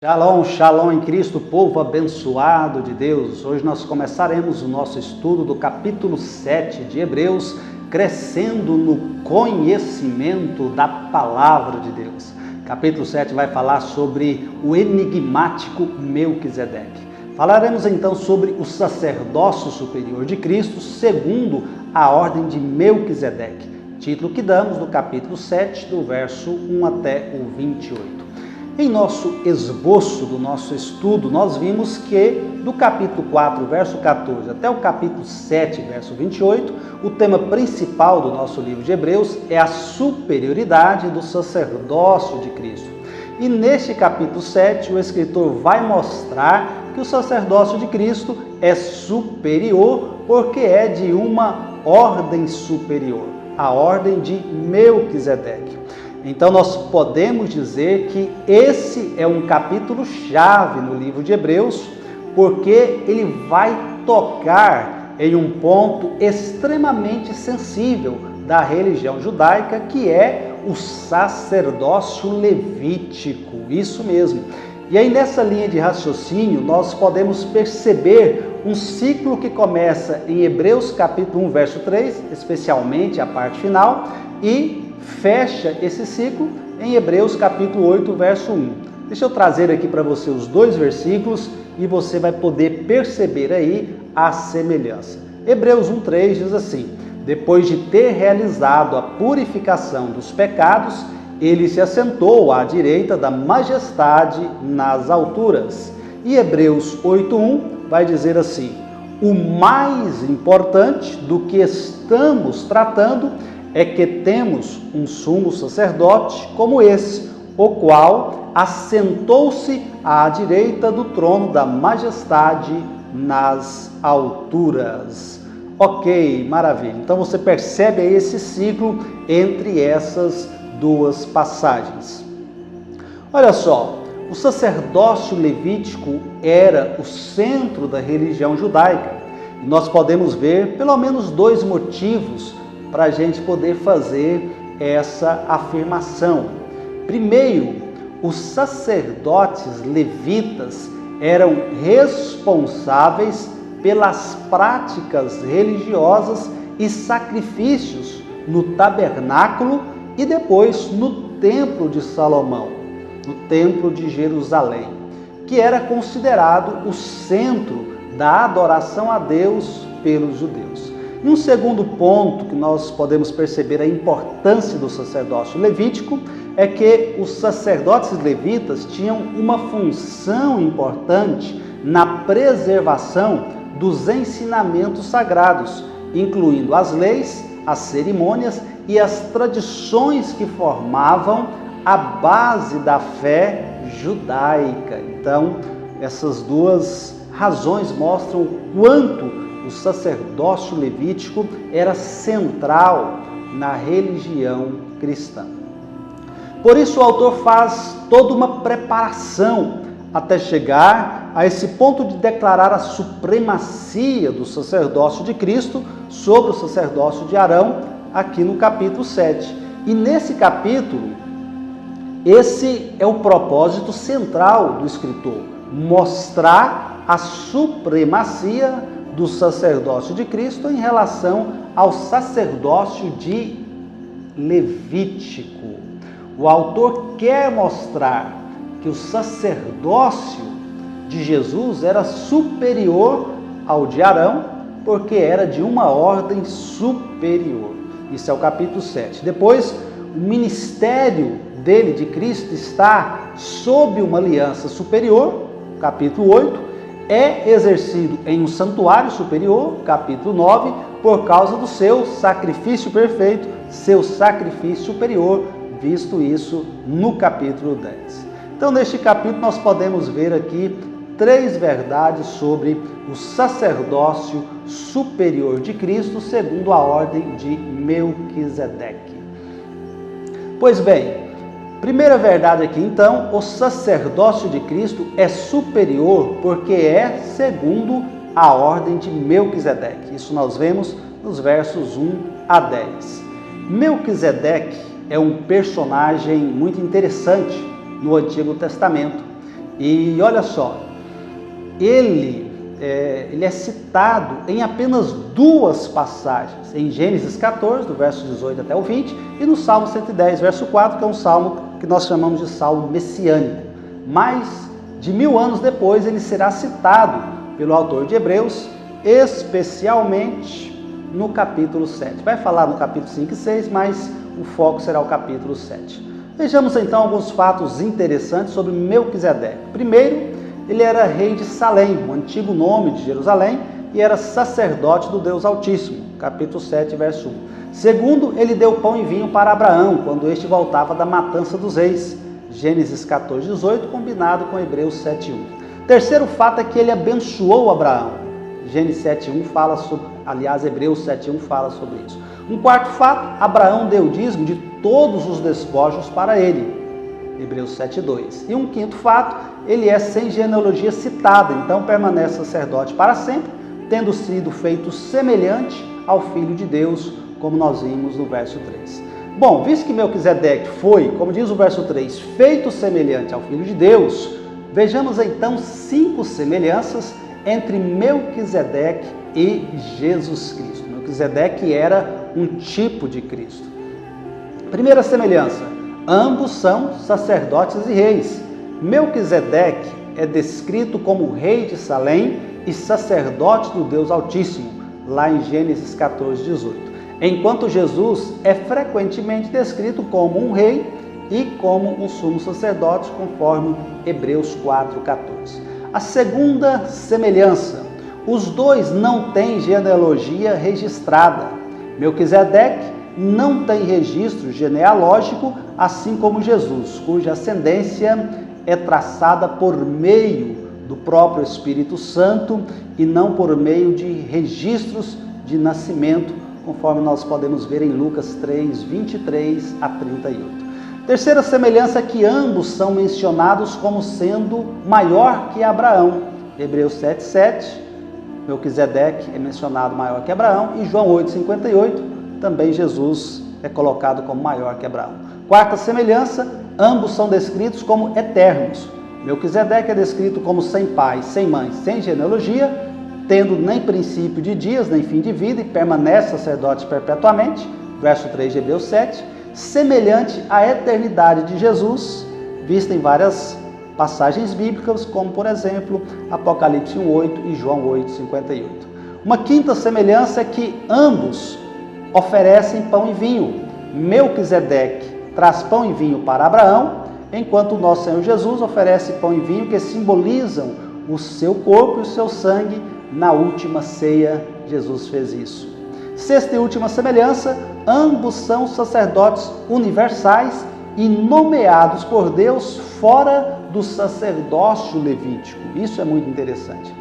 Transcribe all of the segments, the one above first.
Shalom, shalom em Cristo, povo abençoado de Deus. Hoje nós começaremos o nosso estudo do capítulo 7 de Hebreus, crescendo no conhecimento da palavra de Deus. Capítulo 7 vai falar sobre o enigmático Melquisedeque. Falaremos então sobre o sacerdócio superior de Cristo, segundo a ordem de Melquisedeque. Título que damos no capítulo 7, do verso 1 até o 28. Em nosso esboço do nosso estudo, nós vimos que do capítulo 4, verso 14, até o capítulo 7, verso 28, o tema principal do nosso livro de Hebreus é a superioridade do sacerdócio de Cristo. E neste capítulo 7, o escritor vai mostrar que o sacerdócio de Cristo é superior porque é de uma ordem superior, a ordem de Melquisedeque. Então nós podemos dizer que esse é um capítulo-chave no livro de Hebreus, porque ele vai tocar em um ponto extremamente sensível da religião judaica, que é o sacerdócio levítico, isso mesmo. E aí nessa linha de raciocínio nós podemos perceber um ciclo que começa em Hebreus capítulo 1, verso 3, especialmente a parte final, e fecha esse ciclo em Hebreus capítulo 8, verso 1. Deixa eu trazer aqui para você os dois versículos e você vai poder perceber aí a semelhança. Hebreus 1:3 diz assim: depois de ter realizado a purificação dos pecados, ele se assentou à direita da majestade nas alturas. E Hebreus 8:1 vai dizer assim: o mais importante do que estamos tratando é que temos um sumo sacerdote como esse, o qual assentou-se à direita do trono da majestade nas alturas. Ok, maravilha. Então você percebe aí esse ciclo entre essas duas passagens. Olha só, o sacerdócio levítico era o centro da religião judaica. E nós podemos ver pelo menos dois motivos para a gente poder fazer essa afirmação. Primeiro, os sacerdotes levitas eram responsáveis pelas práticas religiosas e sacrifícios no tabernáculo e depois no templo de Salomão, no templo de Jerusalém, que era considerado o centro da adoração a Deus pelos judeus. E um segundo ponto que nós podemos perceber a importância do sacerdócio levítico é que os sacerdotes levitas tinham uma função importante na preservação dos ensinamentos sagrados, incluindo as leis, as cerimônias e as tradições que formavam a base da fé judaica. Então, essas duas razões mostram o quanto o sacerdócio levítico era central na religião cristã. Por isso o autor faz toda uma preparação até chegar a esse ponto de declarar a supremacia do sacerdócio de Cristo sobre o sacerdócio de Arão, aqui no capítulo 7. E nesse capítulo, esse é o propósito central do escritor: mostrar a supremacia do sacerdócio de Cristo em relação ao sacerdócio de Levítico. O autor quer mostrar que o sacerdócio de Jesus era superior ao de Arão, porque era de uma ordem superior. Isso é o capítulo 7. Depois, o ministério dele, de Cristo, está sob uma aliança superior, capítulo 8, é exercido em um santuário superior, capítulo 9, por causa do seu sacrifício perfeito, seu sacrifício superior, visto isso no capítulo 10. Então, neste capítulo, nós podemos ver aqui três verdades sobre o sacerdócio superior de Cristo, segundo a ordem de Melquisedeque. Pois bem, primeira verdade aqui, então, o sacerdócio de Cristo é superior porque é segundo a ordem de Melquisedeque. Isso nós vemos nos versos 1 a 10. Melquisedeque é um personagem muito interessante no Antigo Testamento. E olha só, ele é citado em apenas 2 passagens, em Gênesis 14, do verso 18 até o 20, e no Salmo 110, verso 4, que é um salmo que nós chamamos de salmo messiânico. Mais de 1000 anos depois, ele será citado pelo autor de Hebreus, especialmente no capítulo 7. Vai falar no capítulo 5 e 6, mas o foco será o capítulo 7. Vejamos então alguns fatos interessantes sobre Melquisedeque. Primeiro, ele era rei de Salém, o antigo nome de Jerusalém, e era sacerdote do Deus Altíssimo, capítulo 7, verso 1. Segundo, ele deu pão e vinho para Abraão, quando este voltava da matança dos reis, Gênesis 14, 18, combinado com Hebreus 7, 1. Terceiro fato é que ele abençoou Abraão, Gênesis 7:1 fala sobre, aliás, Hebreus 7:1 fala sobre isso. Um quarto fato, Abraão deu o dízimo de todos os despojos para ele, Hebreus 7:2. E um quinto fato, ele é sem genealogia citada, então permanece sacerdote para sempre, tendo sido feito semelhante ao Filho de Deus, como nós vimos no verso 3. Bom, visto que Melquisedeque foi, como diz o verso 3, feito semelhante ao Filho de Deus, vejamos então 5 semelhanças entre Melquisedeque e Jesus Cristo. Melquisedeque era um tipo de Cristo. Primeira semelhança, ambos são sacerdotes e reis. Melquisedeque é descrito como rei de Salém e sacerdote do Deus Altíssimo, lá em Gênesis 14, 18. Enquanto Jesus é frequentemente descrito como um rei e como um sumo sacerdote, conforme Hebreus 4, 14. A segunda semelhança, os dois não têm genealogia registrada. Melquisedeque não tem registro genealógico, assim como Jesus, cuja ascendência é traçada por meio do próprio Espírito Santo e não por meio de registros de nascimento, conforme nós podemos ver em Lucas 3, 23 a 38. Terceira semelhança é que ambos são mencionados como sendo maior que Abraão. Hebreus 7, 7, Melquisedeque é mencionado maior que Abraão, e João 8, 58, também Jesus é colocado como maior que Abraão. Quarta semelhança, ambos são descritos como eternos. Melquisedeque é descrito como sem pai, sem mãe, sem genealogia, tendo nem princípio de dias, nem fim de vida, e permanece sacerdote perpetuamente, verso 3 de Hebreus 7, semelhante à eternidade de Jesus, vista em várias passagens bíblicas, como por exemplo, Apocalipse 1:8 e João 8:58. Uma quinta semelhança é que ambos oferecem pão e vinho. Melquisedeque traz pão e vinho para Abraão, enquanto o nosso Senhor Jesus oferece pão e vinho que simbolizam o seu corpo e o seu sangue. Na última ceia, Jesus fez isso. Sexta e última semelhança, ambos são sacerdotes universais e nomeados por Deus fora do sacerdócio levítico. Isso é muito interessante.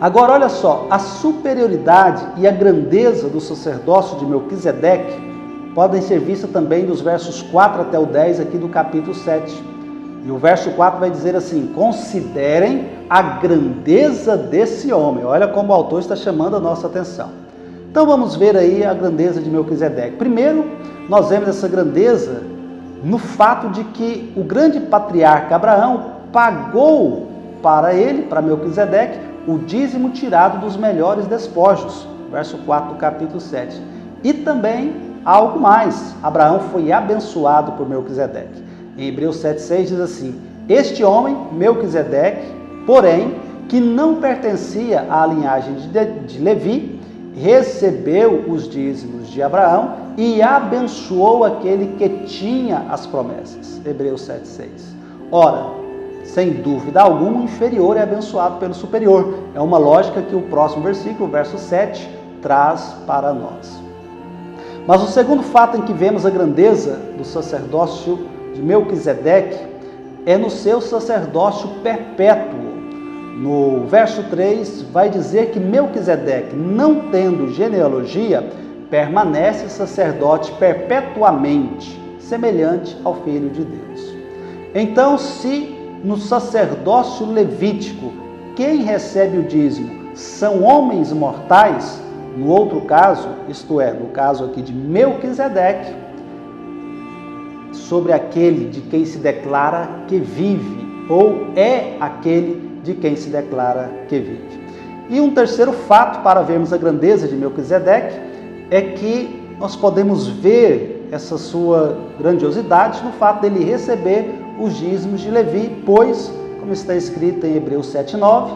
Agora, olha só, a superioridade e a grandeza do sacerdócio de Melquisedeque podem ser vistas também nos versos 4 até o 10 aqui do capítulo 7. E o verso 4 vai dizer assim: considerem a grandeza desse homem. Olha como o autor está chamando a nossa atenção. Então vamos ver aí a grandeza de Melquisedeque. Primeiro, nós vemos essa grandeza no fato de que o grande patriarca Abraão pagou para ele, para Melquisedeque, o dízimo tirado dos melhores despojos. Verso 4 do capítulo 7. E também algo mais, Abraão foi abençoado por Melquisedeque. Em Hebreus 7,6 diz assim: este homem, Melquisedeque, porém, que não pertencia à linhagem de Levi, recebeu os dízimos de Abraão e abençoou aquele que tinha as promessas. Hebreus 7,6. Ora, sem dúvida alguma, o inferior é abençoado pelo superior. É uma lógica que o próximo versículo, verso 7, traz para nós. Mas o segundo fato em que vemos a grandeza do sacerdócio de Melquisedeque é no seu sacerdócio perpétuo. No verso 3 vai dizer que Melquisedeque, não tendo genealogia, permanece sacerdote perpetuamente, semelhante ao Filho de Deus. Então, se no sacerdócio levítico quem recebe o dízimo são homens mortais, no outro caso, isto é, no caso aqui de Melquisedeque, sobre aquele de quem se declara que vive, ou é aquele de quem se declara que vive. E um terceiro fato para vermos a grandeza de Melquisedeque é que nós podemos ver essa sua grandiosidade no fato dele receber os dízimos de Levi, pois, como está escrito em Hebreus 7:9,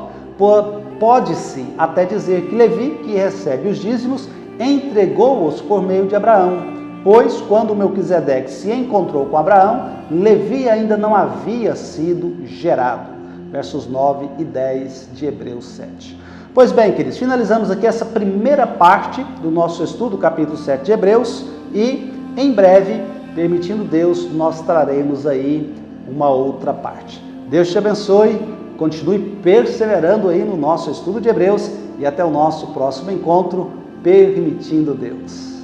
pode-se até dizer que Levi, que recebe os dízimos, entregou-os por meio de Abraão, pois quando Melquisedeque se encontrou com Abraão, Levi ainda não havia sido gerado. Versos 9 e 10 de Hebreus 7. Pois bem, queridos, finalizamos aqui essa primeira parte do nosso estudo, capítulo 7 de Hebreus, e em breve, permitindo Deus, nós traremos aí uma outra parte. Deus te abençoe, continue perseverando aí no nosso estudo de Hebreus e até o nosso próximo encontro, permitindo Deus.